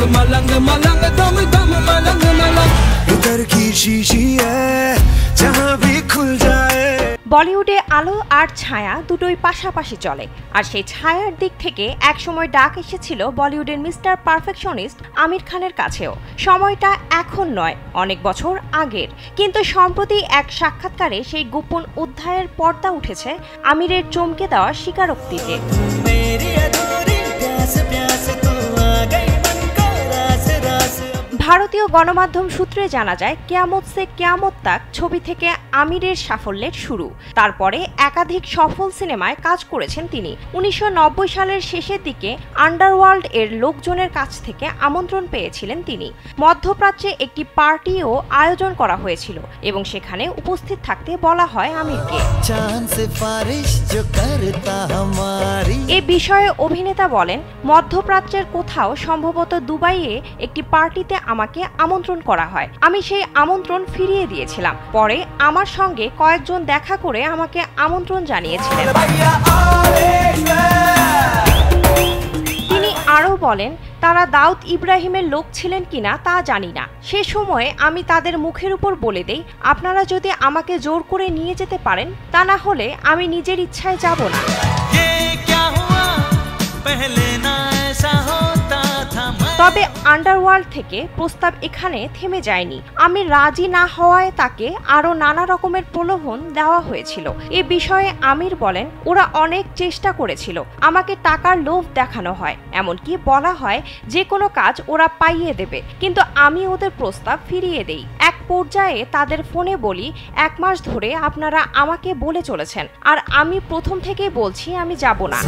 मलंग मलंग दम दम मलंग मलंग इधर की शीशी है जहां भी खुल जाए। বলিউডে আলো আর ছায়া দুটোই পাশাপাশি চলে, আর সেই ছায়ার দিক থেকে একসময় ডাক এসেছিল বলিউডের মিস্টার পারফেকশনিস্ট আমির খানের কাছেও। সময়টা এখন নয়, অনেক বছর আগের। কিন্তু সম্প্রতি এক সাক্ষাৎকারে সেই গোপন অধ্যায়ের পর্দা উঠেছে আমিরের চমকে দেওয়া স্বীকারোক্তিতে। ভারতীয় গণমাধ্যম সূত্রে জানা যায়, কেয়ামত সে কেয়ামত তাক ছবি থেকে আমিরের সাফল্যের শুরু। তারপরে একাধিক সফল সিনেমায় কাজ করেছেন তিনি। 1990 সালের শেষের দিকে আন্ডারওয়ার্ল্ড এর লোকজনের কাছ থেকে আমন্ত্রণ পেয়েছিলেন তিনি। মধ্যপ্রাচ্যে একটি পার্টিও আয়োজন করা হয়েছিল এবং সেখানে উপস্থিত থাকতে বলা হয় আমিরকে। এ বিষয়ে অভিনেতা বলেন, মধ্যপ্রাচ্যের কোথাও, সম্ভবত দুবাইয়ে একটি পার্টিতে আমাকে আমন্ত্রণ করা হয়। আমি সেই আমন্ত্রণ ফিরিয়ে দিয়েছিলাম। পরে আমার সঙ্গে কয়েকজন দেখা করে আমাকে আমন্ত্রণ জানিয়েছিলেন। তিনি আরও বলেন, তারা দাউদ ইব্রাহিমের লোক ছিলেন কিনা তা জানি না। সে সময়ে আমি তাদের মুখের উপর বলে দেই, আপনারা যদি আমাকে জোর করে নিয়ে যেতে পারেন, তা না হলে আমি নিজের ইচ্ছায় যাব না। তবে আন্ডারওয়ার্ল্ড থেকে প্রস্তাব এখানে থেমে যায়নি। আমি রাজি না হওয়ায় তাকে আরো নানা রকমের প্রলোভন দেওয়া হয়েছিল। এ বিষয়ে আমির বলেন, ওরা অনেক চেষ্টা করেছিল, আমাকে টাকার লোভ দেখানো হয়, এমনকি বলা হয় যে কোনো কাজ ওরা পাইয়ে দেবে, কিন্তু আমি ওদের প্রস্তাব ফিরিয়ে দেই। এক পর্যায়ে তাদের ফোনে বলি, 1 মাস ধরে আপনারা আমাকে বলে চলেছেন, আর আমি প্রথম থেকেই বলছি আমি যাব না।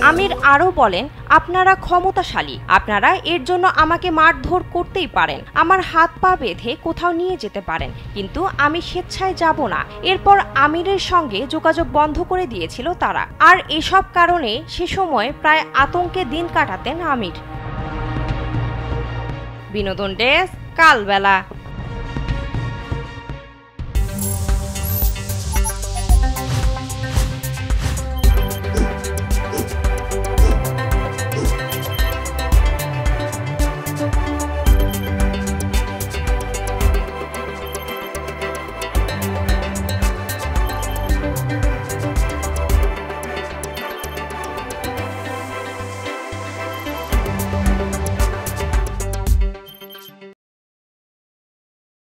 আমির আরও বলেন, আপনারা ক্ষমতাশালী, আপনারা এর জন্য আমাকে মারধর করতেই পারেন, আমার হাত পা বেঁধে কোথাও নিয়ে যেতে পারেন, কিন্তু আমি স্বেচ্ছায় যাব না। এরপর আমিরের সঙ্গে যোগাযোগ বন্ধ করে দিয়েছিল তারা। আর এসব কারণে সে সময় প্রায় আতঙ্কে দিন কাটাতেন আমির। বিনোদন ডেস্ক, কালবেলা।